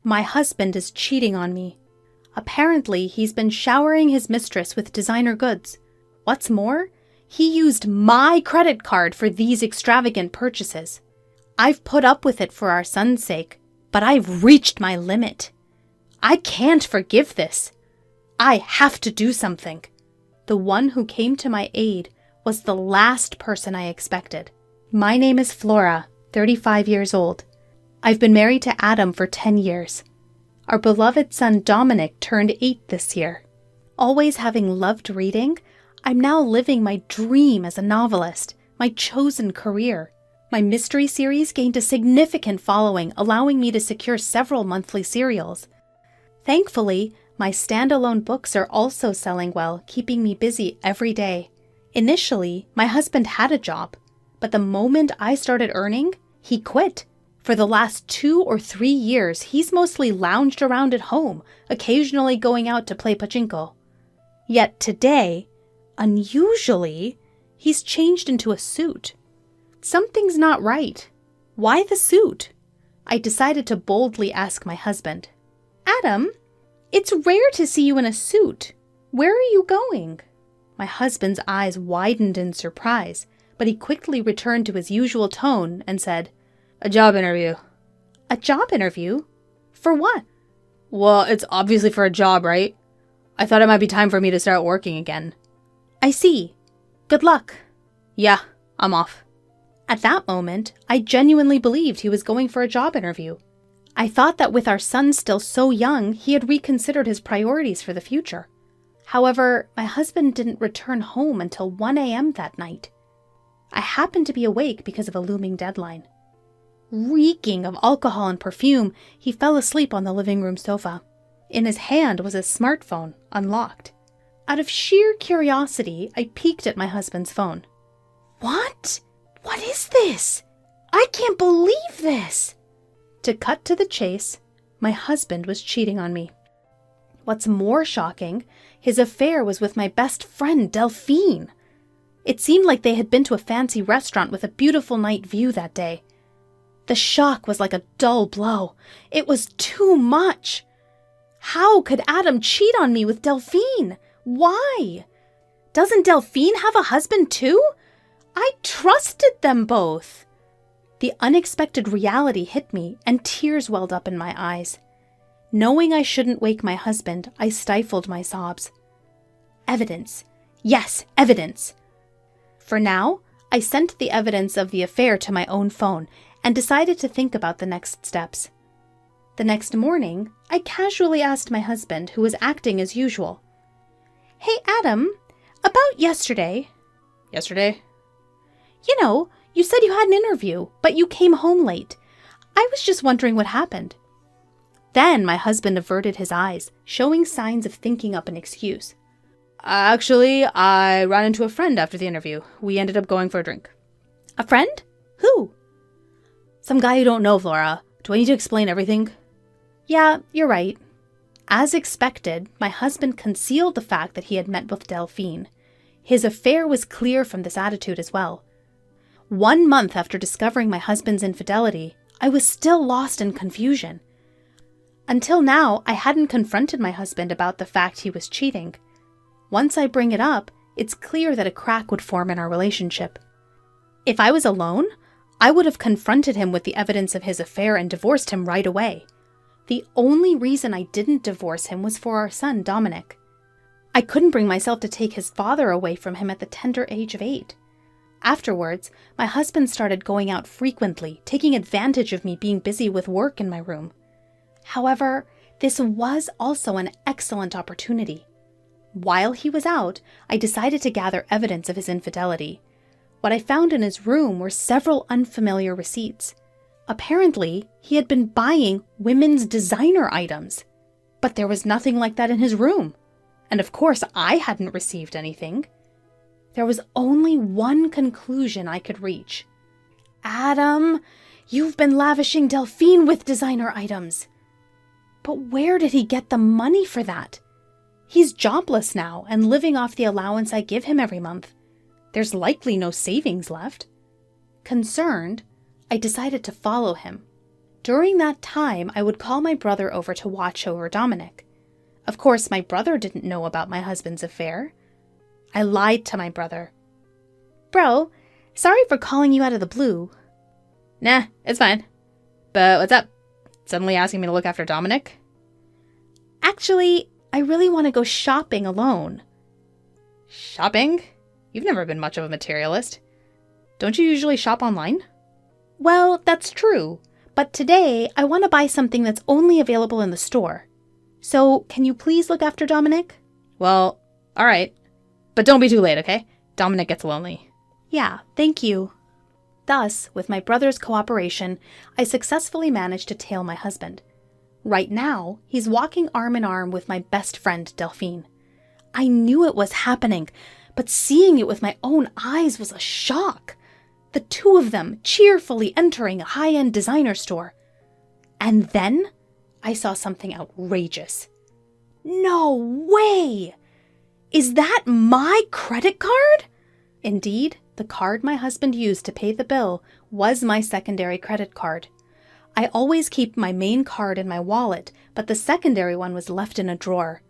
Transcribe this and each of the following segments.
My husband is cheating on me. Apparently, he's been showering his mistress with designer goods. What's more, he used my credit card for these extravagant purchases. I've put up with it for our son's sake, but I've reached my limit. I can't forgive this. I have to do something. The one who came to my aid was the last person I expected. My name is Flora, 35 years old. I've been married to Adam for 10 years. Our beloved son Dominic turned 8 this year. Always having loved reading, I'm now living my dream as a novelist, my chosen career. My mystery series gained a significant following, allowing me to secure several monthly serials. Thankfully, my standalone books are also selling well, keeping me busy every day. Initially, my husband had a job, but the moment I started earning, he quit. For the last 2 or 3 years, he's mostly lounged around at home, occasionally going out to play pachinko. Yet today, unusually, he's changed into a suit. Something's not right. Why the suit? I decided to boldly ask my husband. Adam, it's rare to see you in a suit. Where are you going? My husband's eyes widened in surprise, but he quickly returned to his usual tone and said, A job interview. A job interview? For what? Well, it's obviously for a job, right? I thought it might be time for me to start working again. I see. Good luck. Yeah, I'm off. At that moment, I genuinely believed he was going for a job interview. I thought that with our son still so young, he had reconsidered his priorities for the future. However, my husband didn't return home until 1 a.m. that night. I happened to be awake because of a looming deadline. Reeking of alcohol and perfume, he fell asleep on the living room sofa. In his hand was a smartphone, unlocked. Out of sheer curiosity, I peeked at my husband's phone. What? What is this? I can't believe this! To cut to the chase, my husband was cheating on me. What's more shocking, his affair was with my best friend, Delphine. It seemed like they had been to a fancy restaurant with a beautiful night view that day. The shock was like a dull blow. It was too much. How could Adam cheat on me with Delphine? Why? Doesn't Delphine have a husband too? I trusted them both. The unexpected reality hit me and tears welled up in my eyes. Knowing I shouldn't wake my husband, I stifled my sobs. Evidence. Yes, evidence. For now, I sent the evidence of the affair to my own phone and decided to think about the next steps. The next morning, I casually asked my husband, who was acting as usual. Hey, Adam, about yesterday. Yesterday? You know, you said you had an interview, but you came home late. I was just wondering what happened. Then my husband averted his eyes, showing signs of thinking up an excuse. Actually, I ran into a friend after the interview. We ended up going for a drink. A friend? Who? Some guy you don't know, Flora. Do I need to explain everything? Yeah, you're right. As expected, my husband concealed the fact that he had met with Delphine. His affair was clear from this attitude as well. 1 month after discovering my husband's infidelity, I was still lost in confusion. Until now, I hadn't confronted my husband about the fact he was cheating. Once I bring it up, it's clear that a crack would form in our relationship. If I was alone, I would have confronted him with the evidence of his affair and divorced him right away. The only reason I didn't divorce him was for our son, Dominic. I couldn't bring myself to take his father away from him at the tender age of 8. Afterwards, my husband started going out frequently, taking advantage of me being busy with work in my room. However, this was also an excellent opportunity. While he was out, I decided to gather evidence of his infidelity. What I found in his room were several unfamiliar receipts. Apparently, he had been buying women's designer items. But there was nothing like that in his room. And of course, I hadn't received anything. There was only one conclusion I could reach. Adam, you've been lavishing Delphine with designer items. But where did he get the money for that? He's jobless now and living off the allowance I give him every month. There's likely no savings left. Concerned, I decided to follow him. During that time, I would call my brother over to watch over Dominic. Of course, my brother didn't know about my husband's affair. I lied to my brother. Bro, sorry for calling you out of the blue. Nah, it's fine. But what's up? Suddenly asking me to look after Dominic? Actually, I really want to go shopping alone. Shopping? You've never been much of a materialist. Don't you usually shop online? Well, that's true. But today, I want to buy something that's only available in the store. So, can you please look after Dominic? Well, alright. But don't be too late, okay? Dominic gets lonely. Yeah, thank you. Thus, with my brother's cooperation, I successfully managed to tail my husband. Right now, he's walking arm in arm with my best friend, Delphine. I knew it was happening, but seeing it with my own eyes was a shock. The two of them cheerfully entering a high-end designer store. And then I saw something outrageous. No way! Is that my credit card? Indeed, the card my husband used to pay the bill was my secondary credit card. I always keep my main card in my wallet, but the secondary one was left in a drawer.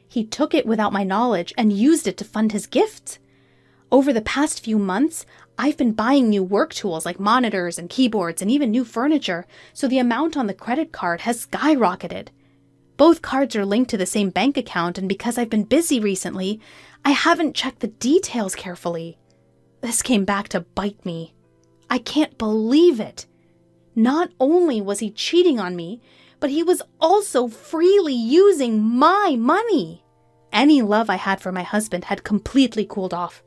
He took it without my knowledge and used it to fund his gifts. Over the past few months, I've been buying new work tools like monitors and keyboards and even new furniture, so the amount on the credit card has skyrocketed. Both cards are linked to the same bank account, and because I've been busy recently, I haven't checked the details carefully. This came back to bite me. I can't believe it. Not only was he cheating on me, but he was also freely using my money. Any love I had for my husband had completely cooled off.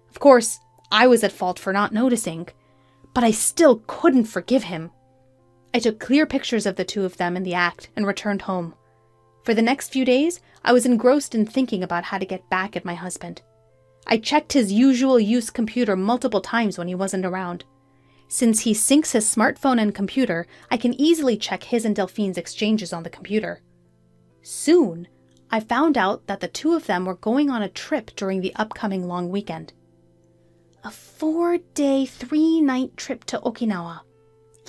Of course, I was at fault for not noticing, but I still couldn't forgive him. I took clear pictures of the two of them in the act and returned home. For the next few days, I was engrossed in thinking about how to get back at my husband. I checked his usual use computer multiple times when he wasn't around. Since he syncs his smartphone and computer, I can easily check his and Delphine's exchanges on the computer. Soon, I found out that the two of them were going on a trip during the upcoming long weekend. A 4-day, 3-night trip to Okinawa.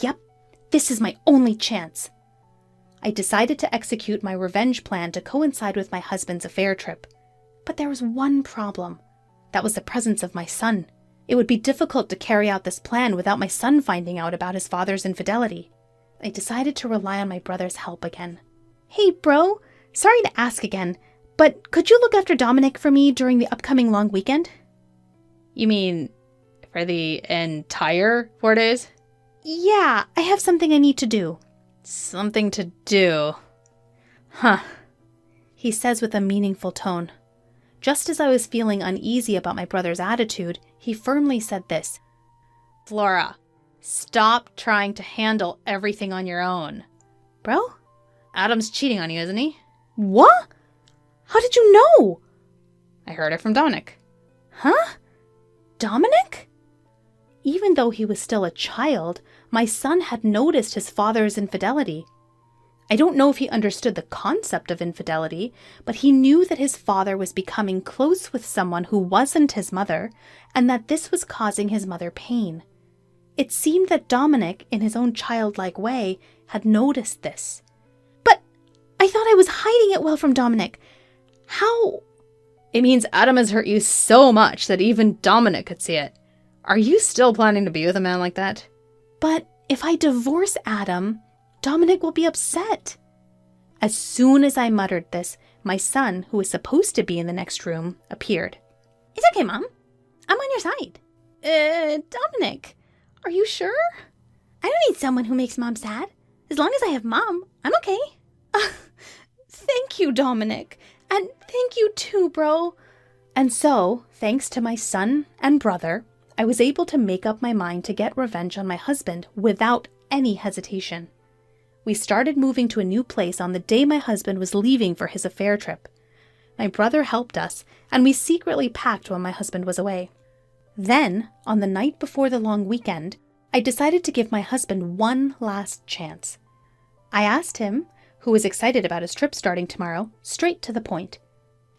Yep, this is my only chance. I decided to execute my revenge plan to coincide with my husband's affair trip. But there was one problem. That was the presence of my son. It would be difficult to carry out this plan without my son finding out about his father's infidelity. I decided to rely on my brother's help again. Hey, bro, sorry to ask again, but could you look after Dominic for me during the upcoming long weekend? You mean for the entire 4 days? Yeah, I have something I need to do. Something to do. Huh. He says with a meaningful tone. Just as I was feeling uneasy about my brother's attitude, he firmly said this. Flora, stop trying to handle everything on your own. Bro? Adam's cheating on you, isn't he? What? How did you know? I heard it from Dominic. Huh? Dominic? Even though he was still a child, my son had noticed his father's infidelity. I don't know if he understood the concept of infidelity, but he knew that his father was becoming close with someone who wasn't his mother, and that this was causing his mother pain. It seemed that Dominic, in his own childlike way, had noticed this. But I thought I was hiding it well from Dominic. How? It means Adam has hurt you so much that even Dominic could see it. Are you still planning to be with a man like that? But if I divorce Adam, Dominic will be upset. As soon as I muttered this, my son, who was supposed to be in the next room, appeared. It's okay, Mom. I'm on your side. Dominic, are you sure? I don't need someone who makes Mom sad. As long as I have Mom, I'm okay. Thank you, Dominic. And thank you too, bro. And so, thanks to my son and brother, I was able to make up my mind to get revenge on my husband without any hesitation. We started moving to a new place on the day my husband was leaving for his affair trip. My brother helped us, and we secretly packed while my husband was away. Then, on the night before the long weekend, I decided to give my husband one last chance. I asked him, who was excited about his trip starting tomorrow, straight to the point.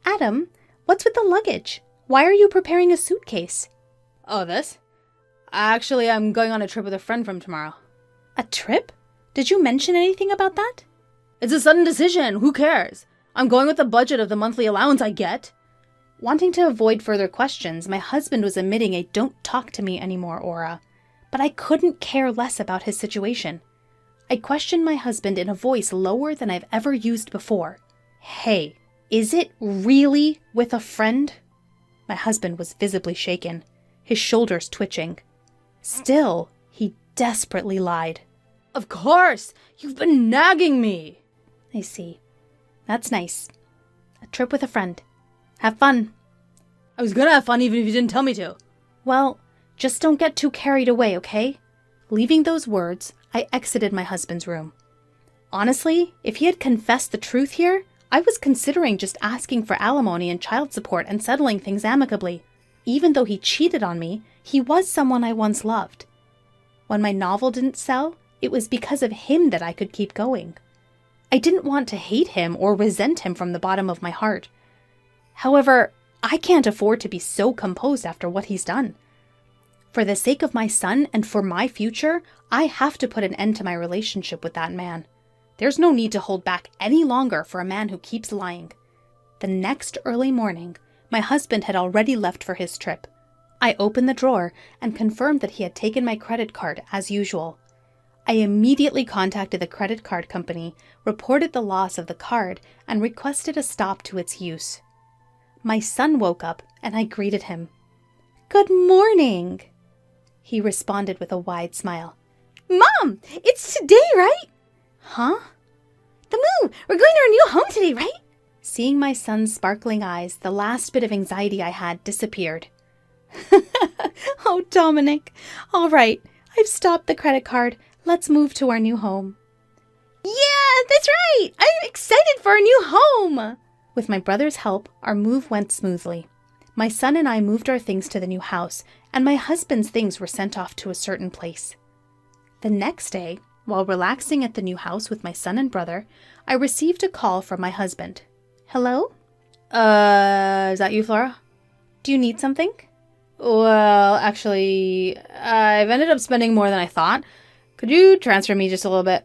Adam, what's with the luggage? Why are you preparing a suitcase? Oh, this? Actually, I'm going on a trip with a friend from tomorrow. A trip? Did you mention anything about that? It's a sudden decision. Who cares? I'm going with the budget of the monthly allowance I get. Wanting to avoid further questions, my husband was emitting a "don't talk to me anymore" aura. But I couldn't care less about his situation. I questioned my husband in a voice lower than I've ever used before. "Hey, is it really with a friend?" My husband was visibly shaken, his shoulders twitching. Still, he desperately lied. Of course! You've been nagging me! I see. That's nice. A trip with a friend. Have fun. I was gonna have fun even if you didn't tell me to. Well, just don't get too carried away, okay? Leaving those words, I exited my husband's room. Honestly, if he had confessed the truth here, I was considering just asking for alimony and child support and settling things amicably. Even though he cheated on me, he was someone I once loved. When my novel didn't sell, it was because of him that I could keep going. I didn't want to hate him or resent him from the bottom of my heart. However, I can't afford to be so composed after what he's done. For the sake of my son and for my future, I have to put an end to my relationship with that man. There's no need to hold back any longer for a man who keeps lying. The next early morning, my husband had already left for his trip. I opened the drawer and confirmed that he had taken my credit card as usual. I immediately contacted the credit card company, reported the loss of the card, and requested a stop to its use. My son woke up and I greeted him. "Good morning," he responded with a wide smile. "Mom, it's today, right?" "Huh?" "The move! We're going to our new home today, right?" Seeing my son's sparkling eyes, the last bit of anxiety I had disappeared. "Oh, Dominic. All right, I've stopped the credit card. Let's move to our new home." "Yeah, that's right! I'm excited for our new home!" With my brother's help, our move went smoothly. My son and I moved our things to the new house, and my husband's things were sent off to a certain place. The next day, while relaxing at the new house with my son and brother, I received a call from my husband. "Hello?" Is that you, Flora? "Do you need something?" Well, actually, I've ended up spending more than I thought. Could you transfer me just a little bit?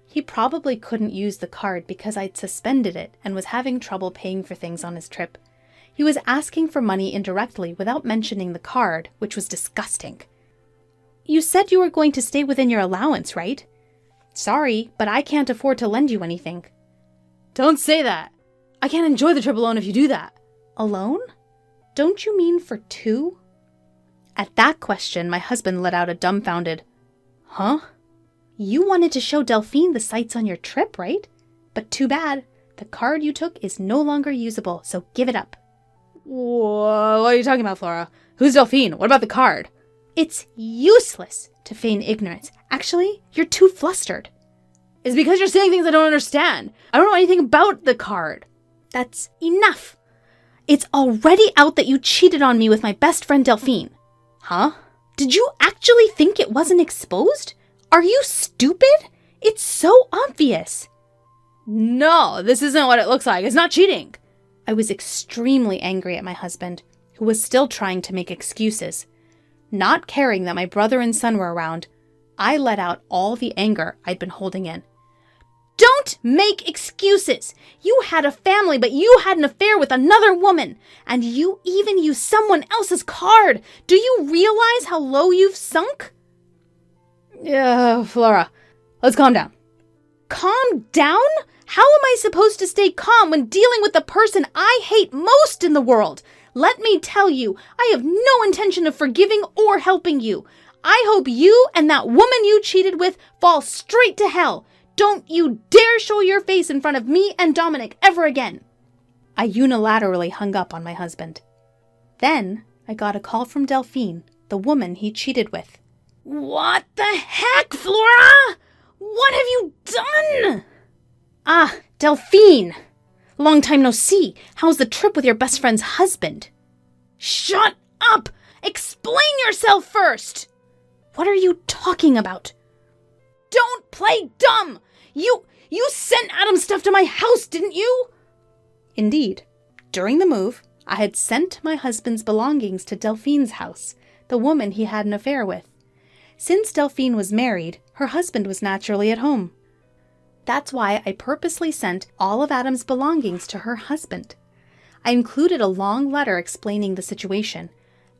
He probably couldn't use the card because I'd suspended it and was having trouble paying for things on his trip. He was asking for money indirectly without mentioning the card, which was disgusting. "You said you were going to stay within your allowance, right? Sorry, but I can't afford to lend you anything." Don't say that. I can't enjoy the trip alone if you do that. "Alone? Don't you mean for two?" At that question, my husband let out a dumbfounded, "Huh?" "You wanted to show Delphine the sights on your trip, right? But too bad. The card you took is no longer usable, so give it up." Whoa, what are you talking about, Flora? Who's Delphine? What about the card? "It's useless to feign ignorance. Actually, you're too flustered." It's because you're saying things I don't understand. I don't know anything about the card. "That's enough. It's already out that you cheated on me with my best friend Delphine." Huh? "Did you actually think it wasn't exposed? Are you stupid? It's so obvious." No, this isn't what it looks like. It's not cheating. I was extremely angry at my husband, who was still trying to make excuses. Not caring that my brother and son were around, I let out all the anger I'd been holding in. "Don't make excuses! You had a family, but you had an affair with another woman, and you even used someone else's card. Do you realize how low you've sunk?" Yeah, Flora, let's calm down. Calm down? How am I supposed to stay calm when dealing with the person I hate most in the world? Let me tell you, I have no intention of forgiving or helping you. I hope you and that woman you cheated with fall straight to hell. Don't you dare show your face in front of me and Dominic ever again." I unilaterally hung up on my husband. Then I got a call from Delphine, the woman he cheated with. "What the heck, Flora? What have you done?" "Ah, Delphine. Long time no see. How's the trip with your best friend's husband?" "Shut up! Explain yourself first!" "What are you talking about?" "Don't play dumb! You sent Adam's stuff to my house, didn't you?" Indeed. During the move, I had sent my husband's belongings to Delphine's house, the woman he had an affair with. Since Delphine was married, her husband was naturally at home. That's why I purposely sent all of Adam's belongings to her husband. I included a long letter explaining the situation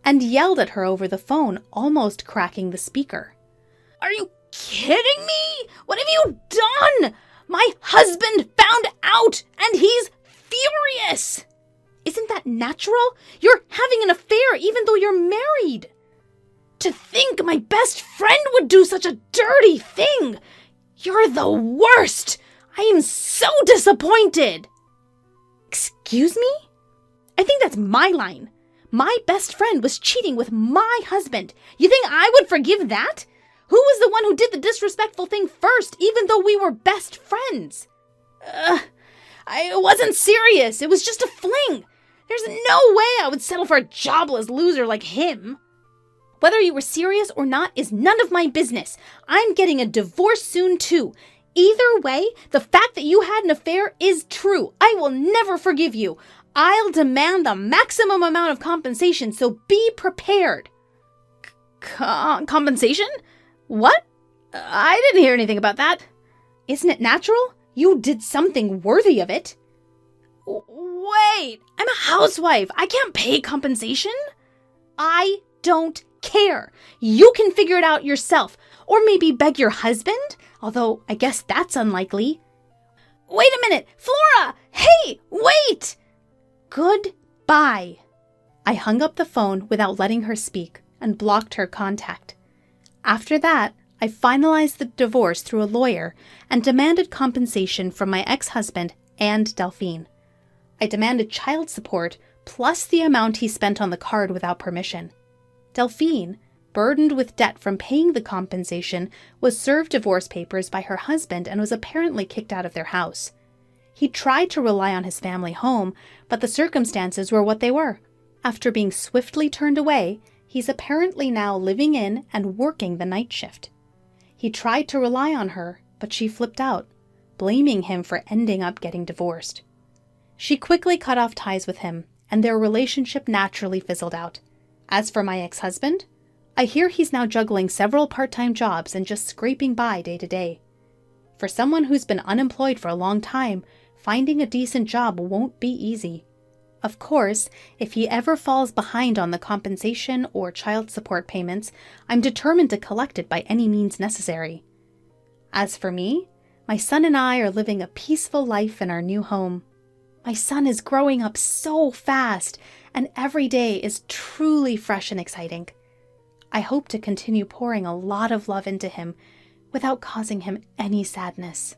and yelled at her over the phone, almost cracking the speaker. "Are you kidding me? What have you done? My husband found out and he's furious!" "Isn't that natural? You're having an affair even though you're married." "To think my best friend would do such a dirty thing! You're the worst! I am so disappointed!" "Excuse me? I think that's my line. My best friend was cheating with my husband. You think I would forgive that? Who was the one who did the disrespectful thing first, even though we were best friends?" I wasn't serious. It was just a fling. There's no way I would settle for a jobless loser like him." "Whether you were serious or not is none of my business. I'm getting a divorce soon too. Either way, the fact that you had an affair is true. I will never forgive you. I'll demand the maximum amount of compensation, so be prepared." Compensation? What? I didn't hear anything about that. "Isn't it natural? You did something worthy of it." "Wait, I'm a housewife. I can't pay compensation." "I don't care. You can figure it out yourself. Or maybe beg your husband, although I guess that's unlikely." "Wait a minute, Flora! Hey, wait!" "Goodbye." I hung up the phone without letting her speak and blocked her contact. After that, I finalized the divorce through a lawyer and demanded compensation from my ex-husband and Delphine. I demanded child support plus the amount he spent on the card without permission. Delphine, burdened with debt from paying the compensation, was served divorce papers by her husband and was apparently kicked out of their house. He tried to rely on his family home, but the circumstances were what they were. After being swiftly turned away, he's apparently now living in and working the night shift. He tried to rely on her, but she flipped out, blaming him for ending up getting divorced. She quickly cut off ties with him, and their relationship naturally fizzled out. As for my ex-husband, I hear he's now juggling several part-time jobs and just scraping by day to day. For someone who's been unemployed for a long time, finding a decent job won't be easy. Of course, if he ever falls behind on the compensation or child support payments, I'm determined to collect it by any means necessary. As for me, my son and I are living a peaceful life in our new home. My son is growing up so fast, and every day is truly fresh and exciting. I hope to continue pouring a lot of love into him without causing him any sadness.